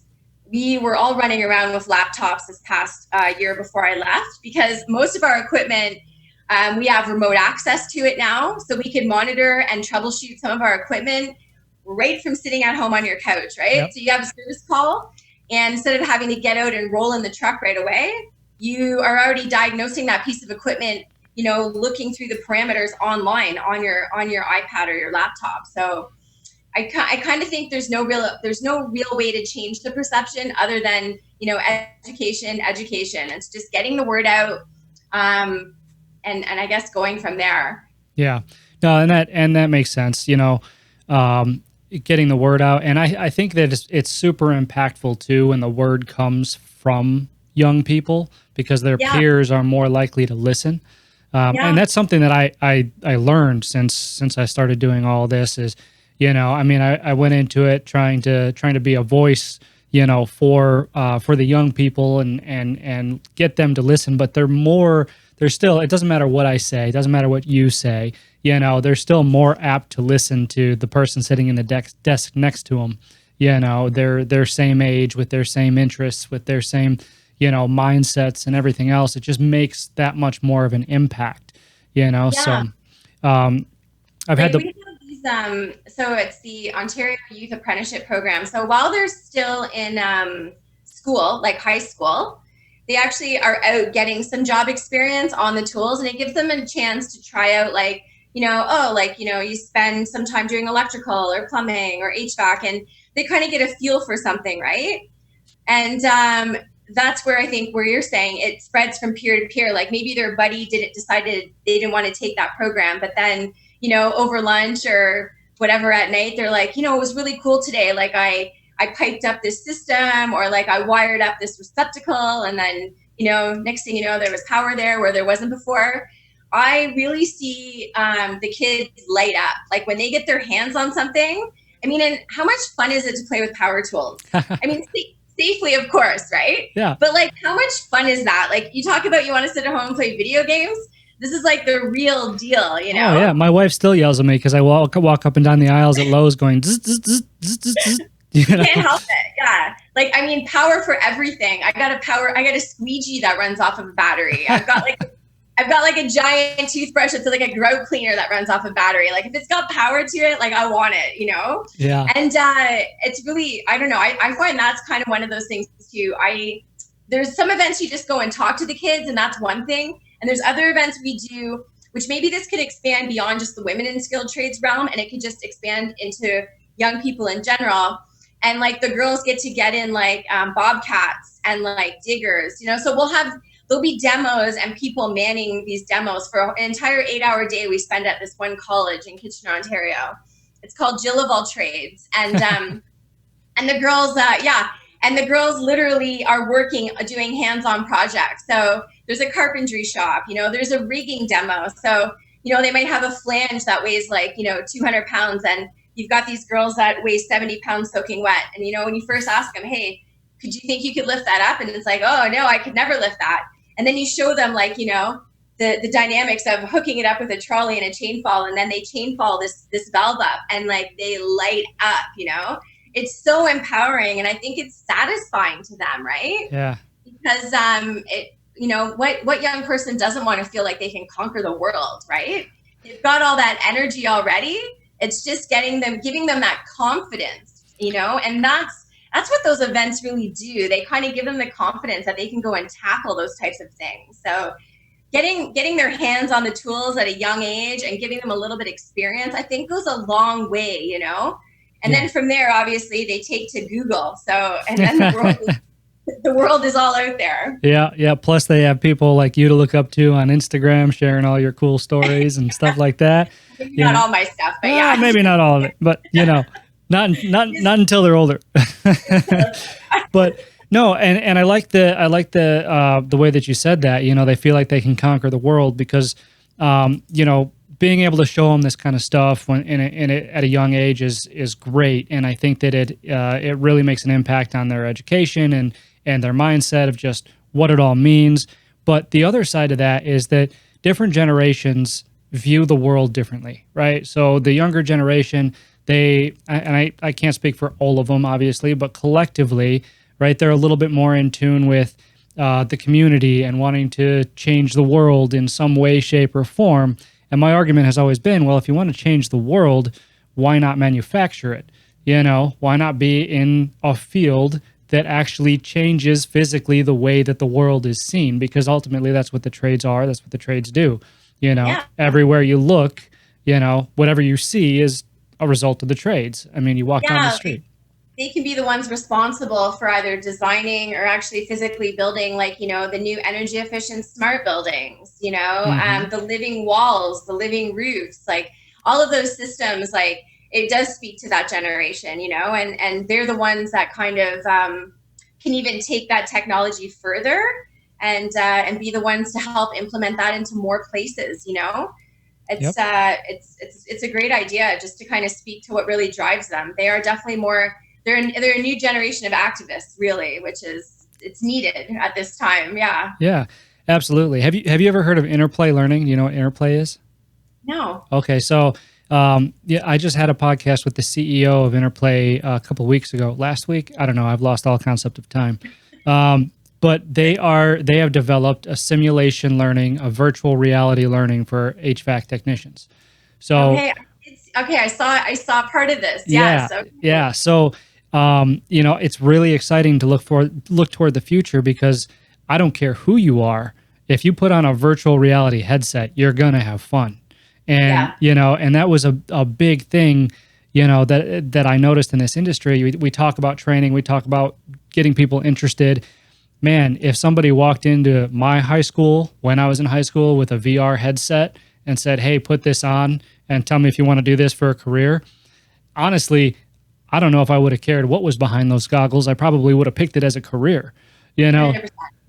we were all running around with laptops this past year before I left, because most of our equipment, we have remote access to it now. So we can monitor and troubleshoot some of our equipment right from sitting at home on your couch, right? Yep. So you have a service call, and instead of having to get out and roll in the truck right away, you are already diagnosing that piece of equipment, looking through the parameters online on your iPad or your laptop. So I kind of think there's no real way to change the perception other than, education. It's just getting the word out, and I guess going from there. Yeah, no, and that makes sense. Getting the word out, and I think that it's super impactful too when the word comes from young people, because their peers are more likely to listen. And that's something that I learned since I started doing all this is, I mean, I went into it trying to be a voice, for the young people and get them to listen, but they're still, it doesn't matter what I say, it doesn't matter what you say, they're still more apt to listen to the person sitting in the desk next to them, they're their same age, with their same interests, with their same, mindsets and everything else. It just makes that much more of an impact, so I've had the... So it's the Ontario Youth Apprenticeship Program. So while they're still in school, like high school, they actually are out getting some job experience on the tools, and it gives them a chance to try out, like, you spend some time doing electrical or plumbing or HVAC, and they kind of get a feel for something, right? And that's where I think where you're saying it spreads from peer to peer. Like maybe their buddy decided they didn't want to take that program, but then, over lunch or whatever at night, they're like, it was really cool today. Like I piped up this system, or like I wired up this receptacle, and then, next thing you know, there was power there where there wasn't before. I really see the kids light up. Like when they get their hands on something, I mean, and how much fun is it to play with power tools? I mean, safely, of course, right? Yeah. But like, how much fun is that? Like, you talk about you want to sit at home and play video games. This is like the real deal, you know? Oh yeah, my wife still yells at me because I walk up and down the aisles at Lowe's going zzz, zzz, zzz, zzz, zzz, zzz. You know? Can't help it. Yeah. Like, I mean, power for everything. I got a squeegee that runs off of a battery. I've got like a giant toothbrush that's like a grout cleaner that runs off a battery. Like, if it's got power to it, like, I want it, you know? Yeah. And it's really, I don't know. I find that's kind of one of those things too. There's some events you just go and talk to the kids, and that's one thing. And there's other events we do, which maybe this could expand beyond just the women in skilled trades realm, and it could just expand into young people in general. And like the girls get in like bobcats and like diggers, you know? So there'll be demos and people manning these demos for an entire 8-hour day we spend at this one college in Kitchener, Ontario. It's called Jill of All Trades. And and the girls, and the girls literally are doing hands-on projects. So there's a carpentry shop, you know, there's a rigging demo. So, you know, they might have a flange that weighs like, you know, 200 pounds, and you've got these girls that weigh 70 pounds soaking wet. And, you know, when you first ask them, hey, could you think you could lift that up? And it's like, oh no, I could never lift that. And then you show them like, you know, the dynamics of hooking it up with a trolley and a chain fall, and then they chain fall this valve up, and like they light up, you know. It's so empowering, and I think it's satisfying to them, right? Yeah. Because you know, what young person doesn't want to feel like they can conquer the world, right? They've got all that energy already. It's just giving them that confidence, you know, and that's what those events really do. They kind of give them the confidence that they can go and tackle those types of things. So getting their hands on the tools at a young age and giving them a little bit of experience, I think goes a long way, you know. And then from there, obviously, they take to Google. So, and then the world is all out there. Yeah, yeah. Plus, they have people like you to look up to on Instagram, sharing all your cool stories and stuff like that. Maybe not all my stuff, but yeah. Maybe not all of it, but you know, not until they're older. But no, and I like the way that you said that. You know, they feel like they can conquer the world because, you know, being able to show them this kind of stuff at a young age is great, and I think that it really makes an impact on their education and their mindset of just what it all means. But the other side of that is that different generations view the world differently, right? So the younger generation, I can't speak for all of them, obviously, but collectively, right, they're a little bit more in tune with the community and wanting to change the world in some way, shape, or form. And my argument has always been, well, if you want to change the world, why not manufacture it? You know, why not be in a field that actually changes physically the way that the world is seen? Because ultimately that's what the trades are. That's what the trades do. You know, everywhere you look, you know, whatever you see is a result of the trades. I mean, you walk down the street. They can be the ones responsible for either designing or actually physically building, like, you know, the new energy efficient smart buildings, you know, the living walls, the living roofs, like all of those systems, like it does speak to that generation, you know, and they're the ones that kind of can even take that technology further and be the ones to help implement that into more places, you know. It's a great idea just to kind of speak to what really drives them. They are definitely they're a new generation of activists, really, which is, it's needed at this time. Yeah. Yeah, absolutely. Have you ever heard of interplay learning? Do you know what interplay is? No. Okay. So, I just had a podcast with the CEO of Interplay a couple of weeks ago. Last week, I don't know. I've lost all concept of time. But they have developed a simulation learning, a virtual reality learning for HVAC technicians. So okay, I saw part of this. Yeah. Okay. Yeah. So, you know, it's really exciting to look toward the future, because I don't care who you are. If you put on a virtual reality headset, you're going to have fun. And, you know, and that was a big thing, you know, that I noticed in this industry. We talk about training, we talk about getting people interested. Man, if somebody walked into my high school when I was in high school with a VR headset and said, hey, put this on and tell me if you want to do this for a career, honestly, I don't know if I would have cared what was behind those goggles. I probably would have picked it as a career, you know? 100%.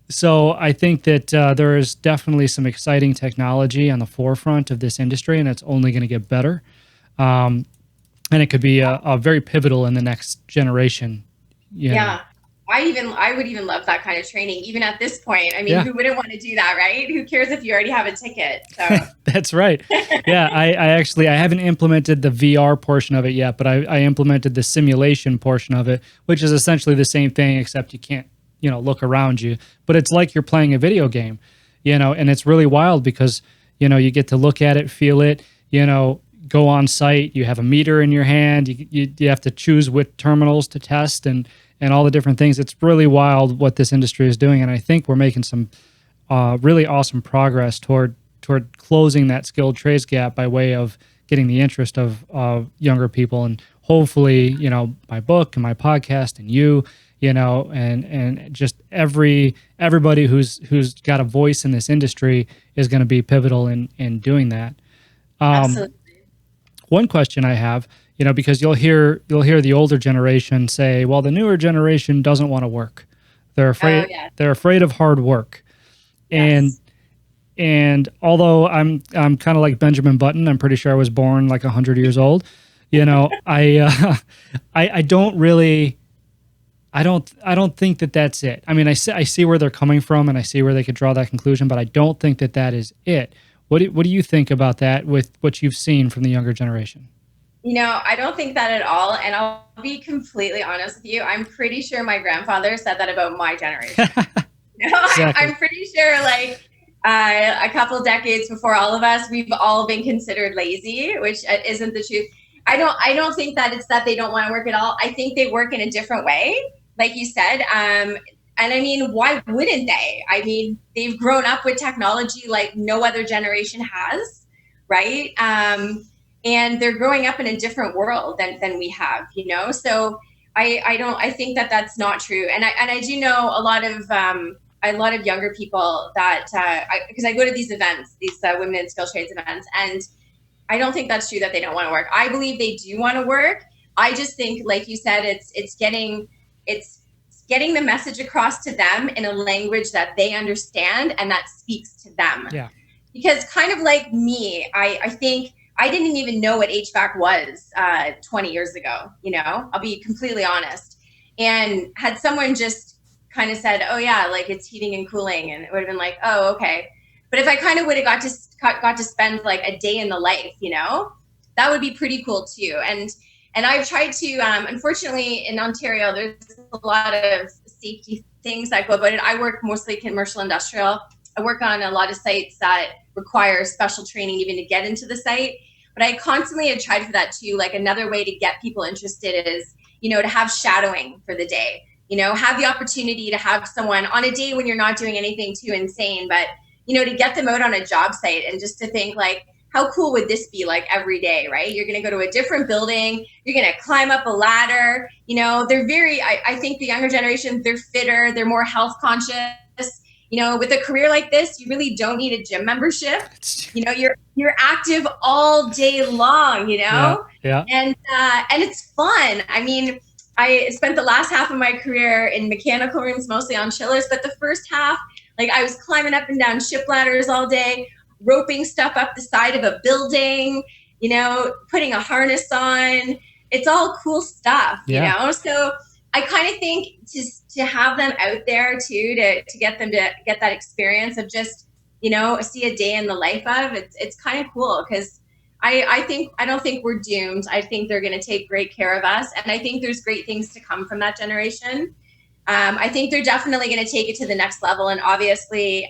So I think that there is definitely some exciting technology on the forefront of this industry, and it's only going to get better. And it could be a very pivotal in the next generation. Yeah. I would even love that kind of training, even at this point. I mean, who wouldn't want to do that, right? Who cares if you already have a ticket? So That's right. Yeah, I haven't implemented the VR portion of it yet, but I implemented the simulation portion of it, which is essentially the same thing, except you can't, look around you. But it's like you're playing a video game, and it's really wild because, you get to look at it, feel it, go on site. You have a meter in your hand. You have to choose which terminals to test and all the different things. It's really wild what this industry is doing, and I think we're making some really awesome progress toward closing that skilled trades gap by way of getting the interest of younger people. And hopefully, my book and my podcast and and just everybody who's got a voice in this industry is going to be pivotal in doing that. Absolutely. One question I have, because you'll hear the older generation say, well, the newer generation doesn't want to work. They're afraid they're afraid of hard work. Yes. And although I'm kind of like Benjamin Button, I'm pretty sure I was born like 100 years old. I don't really, I don't think that that's it. I mean, I see where they're coming from, and I see where they could draw that conclusion, but I don't think that is it. What do you think about that with what you've seen from the younger generation? I don't think that at all. And I'll be completely honest with you. I'm pretty sure my grandfather said that about my generation. Exactly. I'm pretty sure like a couple decades before all of us, we've all been considered lazy, which isn't the truth. I don't think that it's that they don't want to work at all. I think they work in a different way, like you said. And I mean, why wouldn't they? I mean, they've grown up with technology like no other generation has, right? And they're growing up in a different world than we have, So I think that that's not true. And I do know a lot of younger people that because I go to these events, these women in skilled trades events, and I don't think that's true that they don't want to work. I believe they do want to work. I just think, like you said, it's getting the message across to them in a language that they understand and that speaks to them. Yeah. Because kind of like me, I think I didn't even know what HVAC was 20 years ago, I'll be completely honest. And had someone just kind of said, oh yeah, like it's heating and cooling, and it would have been like, oh, okay. But if I kind of would have got to spend like a day in the life, that would be pretty cool too. And I've tried to, unfortunately in Ontario, there's a lot of safety things that go about it. I work mostly commercial industrial. I work on a lot of sites that require special training even to get into the site. But I constantly have tried for that too. Like another way to get people interested is, to have shadowing for the day, have the opportunity to have someone on a day when you're not doing anything too insane, but, to get them out on a job site and just to think like, how cool would this be like every day, right? You're going to go to a different building. You're going to climb up a ladder. They're very, I think the younger generation, they're fitter. They're more health conscious. With a career like this, you really don't need a gym membership. You're active all day long, Yeah. And it's fun. I mean, I spent the last half of my career in mechanical rooms, mostly on chillers, but the first half, like I was climbing up and down ship ladders all day, roping stuff up the side of a building, putting a harness on. It's all cool stuff, So I kind of think to have them out there too, to get them to get that experience of just, see a day in the life of, it's kind of cool because I don't think we're doomed. I think they're going to take great care of us. And I think there's great things to come from that generation. I think they're definitely going to take it to the next level. And obviously,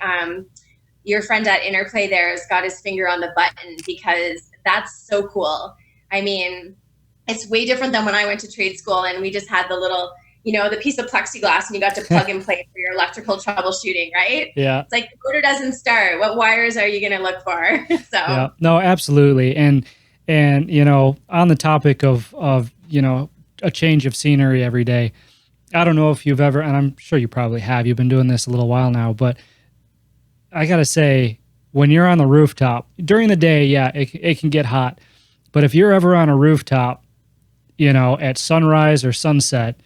your friend at Interplay there has got his finger on the button because that's so cool. I mean, it's way different than when I went to trade school and we just had the little, the piece of plexiglass and you got to plug and play for your electrical troubleshooting, right? Yeah. It's like the motor doesn't start. What wires are you going to look for? So yeah, no, absolutely. And on the topic of a change of scenery every day, I don't know if you've ever, and I'm sure you probably have, you've been doing this a little while now, but I got to say, when you're on the rooftop during the day, yeah, it can get hot. But if you're ever on a rooftop, at sunrise or sunset,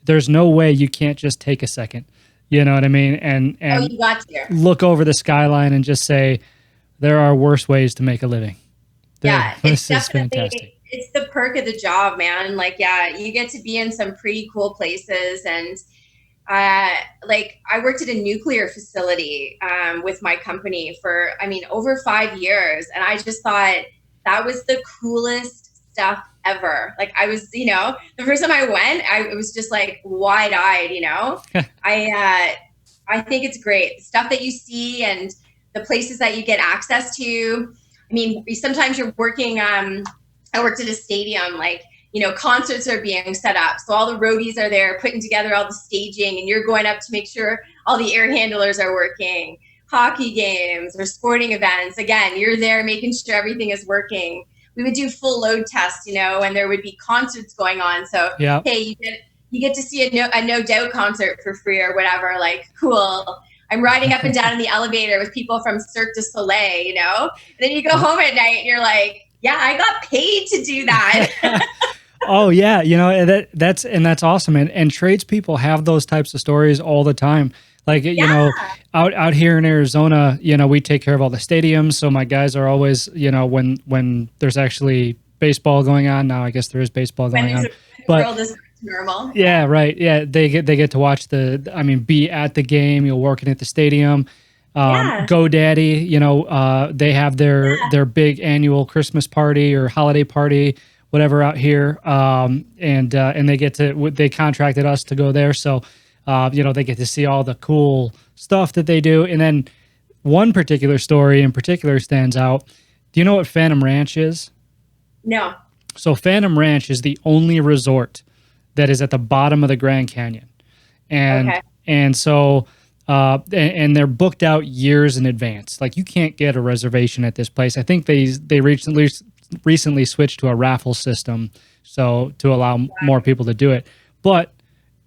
there's no way you can't just take a second. You know what I mean? And you got to. Look over the skyline and just say, there are worse ways to make a living. Yeah, this is fantastic. it's the perk of the job, man. Like, yeah, you get to be in some pretty cool places. And like I worked at a nuclear facility with my company for, I mean, over 5 years. And I just thought that was the coolest stuff ever. Like I was, you know, the first time I went, it was just like wide eyed, you know, I think it's great. The stuff that you see and the places that you get access to. I mean, sometimes you're working, I worked at a stadium, like, you know, concerts are being set up. So all the roadies are there putting together all the staging, and you're going up to make sure all the air handlers are working. Hockey games or sporting events, again, you're there making sure everything is working. We would do full load tests, you know, and there would be concerts going on. So, hey, you get to see a No Doubt concert for free or whatever. Like, cool. I'm riding up and down in the elevator with people from Cirque du Soleil, you know? And then you go home at night and you're like, yeah, I got paid to do that. Oh yeah, you know, that's awesome. And tradespeople have those types of stories all the time. Like, you know, out here in Arizona, you know, we take care of all the stadiums. So my guys are always, you know, when there's actually baseball going on. Now I guess there is baseball going on. But the world is normal. Yeah, right. Yeah, they get to watch be at the game. You're working at the stadium. GoDaddy, you know, they have their big annual Christmas party or holiday party, whatever, out here, and they contracted us to go there, so you know, they get to see all the cool stuff that they do. And then one particular story in particular stands out. Do you know what Phantom Ranch is? No. So Phantom Ranch is the only resort that is at the bottom of the Grand Canyon, and so and they're booked out years in advance. Like, you can't get a reservation at this place. I think they recently switched to a raffle system, so to allow more people to do it. But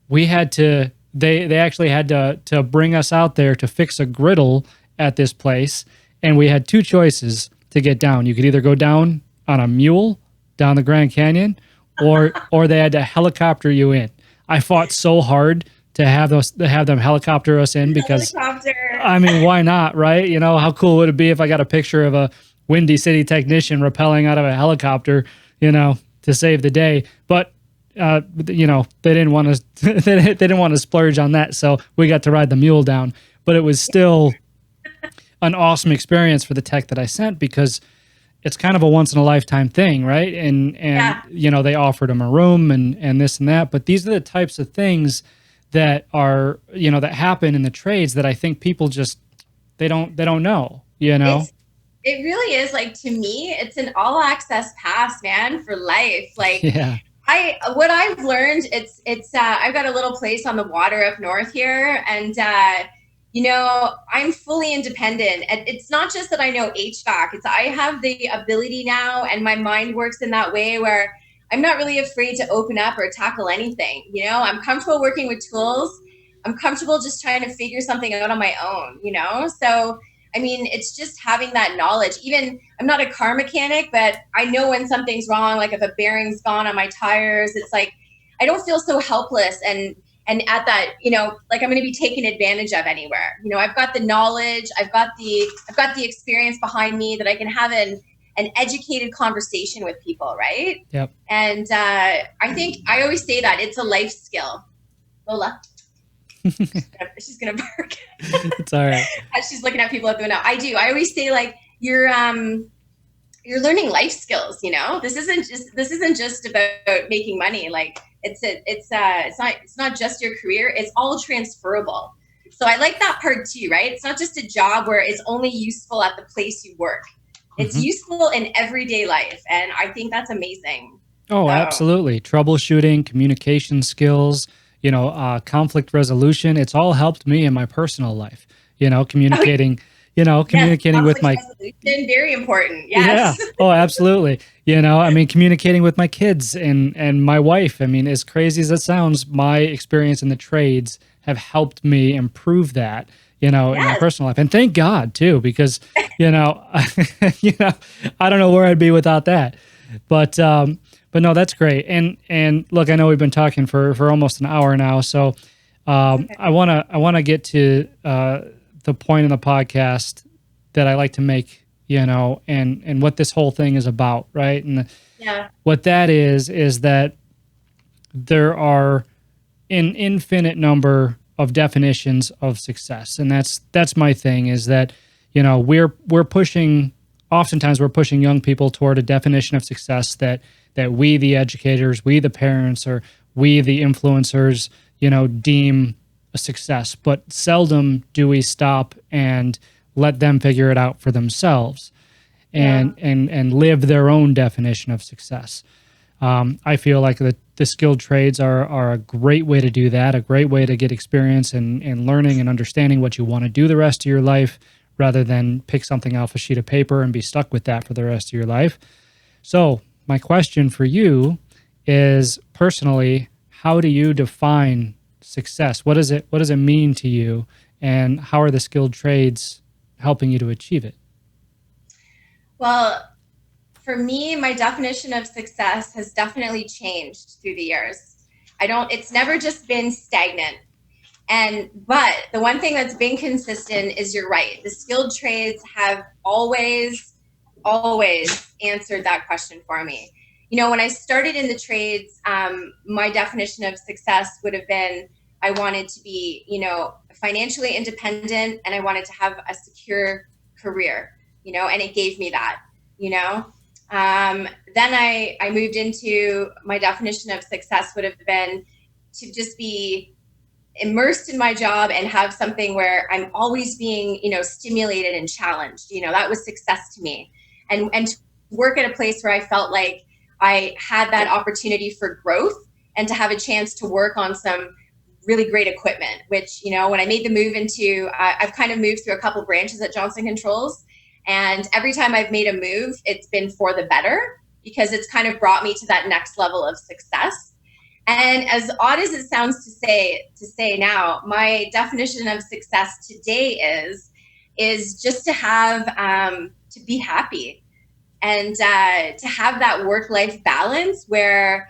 we had to, they actually had to bring us out there to fix a griddle at this place, and we had two choices to get down. You could either go down on a mule down the Grand Canyon, or they had to helicopter you in. I fought so hard to have them helicopter us in, because I mean, why not, right? You know, how cool would it be if I got a picture of a Windy City technician rappelling out of a helicopter, you know, to save the day? But you know, they didn't want to they didn't want to splurge on that, so we got to ride the mule down. But it was still an awesome experience for the tech that I sent, because it's kind of a once in a lifetime thing, right? And you know, they offered them a room and this and that. But these are the types of things that are, you know, that happen in the trades that I think people just they don't know, you know. It really is, like, to me, it's an all access pass, man, for life. Like, what I've learned, it's I've got a little place on the water up north here, and you know, I'm fully independent. And it's not just that I know HVAC, it's I have the ability now, and my mind works in that way where I'm not really afraid to open up or tackle anything. You know, I'm comfortable working with tools. I'm comfortable just trying to figure something out on my own, you know? So, I mean, it's just having that knowledge. Even, I'm not a car mechanic, but I know when something's wrong, like if a bearing's gone on my tires, it's like, I don't feel so helpless and at that, you know, like I'm going to be taken advantage of anywhere. You know, I've got the knowledge, I've got the experience behind me that I can have an educated conversation with people, right? Yep. And I think I always say that it's a life skill. Lola. She's gonna bark. It's all right. She's looking at people at the window. I always say, like, you're learning life skills, you know? This isn't just about making money. Like, it's not just your career, it's all transferable. So I like that part too, right? It's not just a job where it's only useful at the place you work. It's useful in everyday life, and I think that's amazing. Oh, so. Absolutely. Troubleshooting, communication skills, you know, conflict resolution. It's all helped me in my personal life, you know, communicating with my resolution, very important. Yes. Yeah. Oh, absolutely. You know, I mean, communicating with my kids and my wife. I mean, as crazy as it sounds, my experience in the trades have helped me improve that, you know, in my personal life. And thank God too, because, you know, I don't know where I'd be without that. But no, that's great. And look, I know we've been talking for almost an hour now, so I want to get to the point in the podcast that I like to make, and what this whole thing is about, right? And Yeah. what that is that there are an infinite number of definitions of success. And that's my thing, is that, we're pushing, oftentimes we're pushing young people toward a definition of success that we, the educators, we, the parents, or we, the influencers, deem a success. But seldom do we stop and let them figure it out for themselves and live their own definition of success. I feel like the skilled trades are a great way to do that, a great way to get experience and learning and understanding what you want to do the rest of your life, rather than pick something off a sheet of paper and be stuck with that for the rest of your life. So my question for you is, personally, how do you define success? What does it mean to you, and how are the skilled trades helping you to achieve it? Well, for me, my definition of success has definitely changed through the years. It's never just been stagnant. But the one thing that's been consistent is, you're right. The skilled trades have always answered that question for me. When I started in the trades, my definition of success would have been, I wanted to be, financially independent, and I wanted to have a secure career, and it gave me that, Then I moved into, my definition of success would have been to just be immersed in my job and have something where I'm always being, stimulated and challenged. That was success to me. And to work at a place where I felt like I had that opportunity for growth, and to have a chance to work on some really great equipment, which, when I made the move into, I've kind of moved through a couple branches at Johnson Controls. And every time I've made a move, it's been for the better, because it's kind of brought me to that next level of success. And as odd as it sounds to say now, my definition of success today is just to have, to be happy, and to have that work-life balance where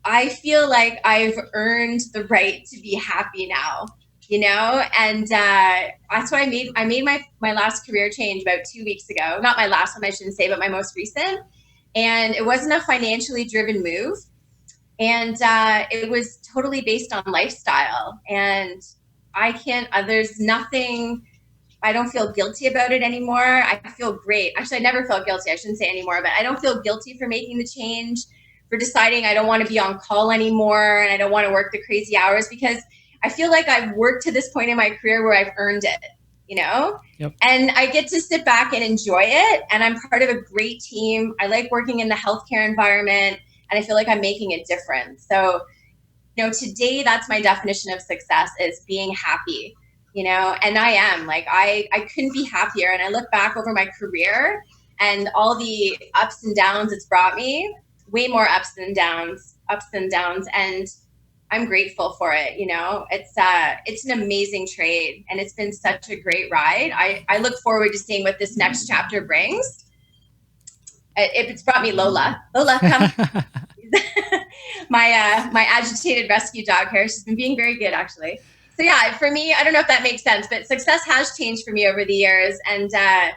I feel like I've earned the right to be happy now, and that's why I made my last career change about 2 weeks ago. Not my last one, I shouldn't say, but my most recent. And it wasn't a financially driven move. And it was totally based on lifestyle. And there's nothing, I don't feel guilty about it anymore. I feel great. Actually, I never felt guilty. I shouldn't say anymore, but I don't feel guilty for making the change, for deciding I don't want to be on call anymore, and I don't want to work the crazy hours, because I feel like I've worked to this point in my career where I've earned it, Yep. And I get to sit back and enjoy it. And I'm part of a great team. I like working in the healthcare environment, and I feel like I'm making a difference. So, today that's my definition of success, is being happy, and I am like, I couldn't be happier. And I look back over my career and all the ups and downs it's brought me, way more ups and downs. And I'm grateful for it. It's an amazing trade, and it's been such a great ride. I look forward to seeing what this next chapter brings. It's brought me Lola, come. My agitated rescue dog here. She's been being very good, actually. So yeah, for me, I don't know if that makes sense, but success has changed for me over the years. And I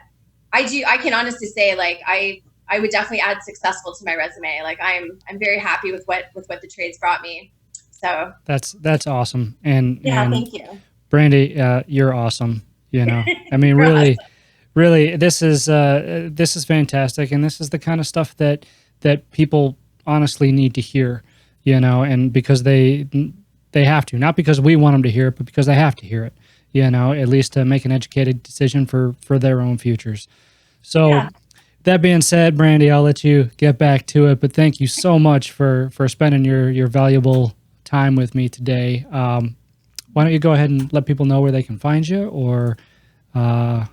can honestly say, like, I would definitely add successful to my resume. Like, I'm very happy with what the trades brought me. So that's awesome. And thank you, Brandi. You're awesome. I mean, really, this is fantastic, and this is the kind of stuff that people honestly need to hear. And because they have to, not because we want them to hear it, but because they have to hear it. At least to make an educated decision for their own futures. So. That being said, Brandi, I'll let you get back to it, but thank you so much for spending your valuable time with me today. Why don't you go ahead and let people know where they can find you, or, you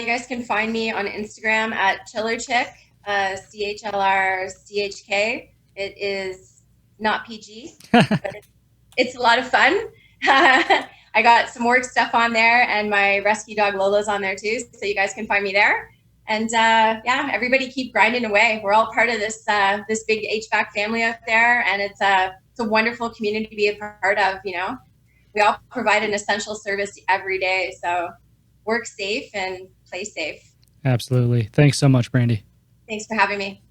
guys can find me on Instagram at ChillerChick, CHLRCHK. It is not PG, but it's a lot of fun. I got some work stuff on there, and my rescue dog Lola's on there too, so you guys can find me there. And everybody keep grinding away. We're all part of this big HVAC family out there, and it's a wonderful community to be a part of. We all provide an essential service every day, so work safe and play safe. Absolutely. Thanks so much, Brandi. Thanks for having me.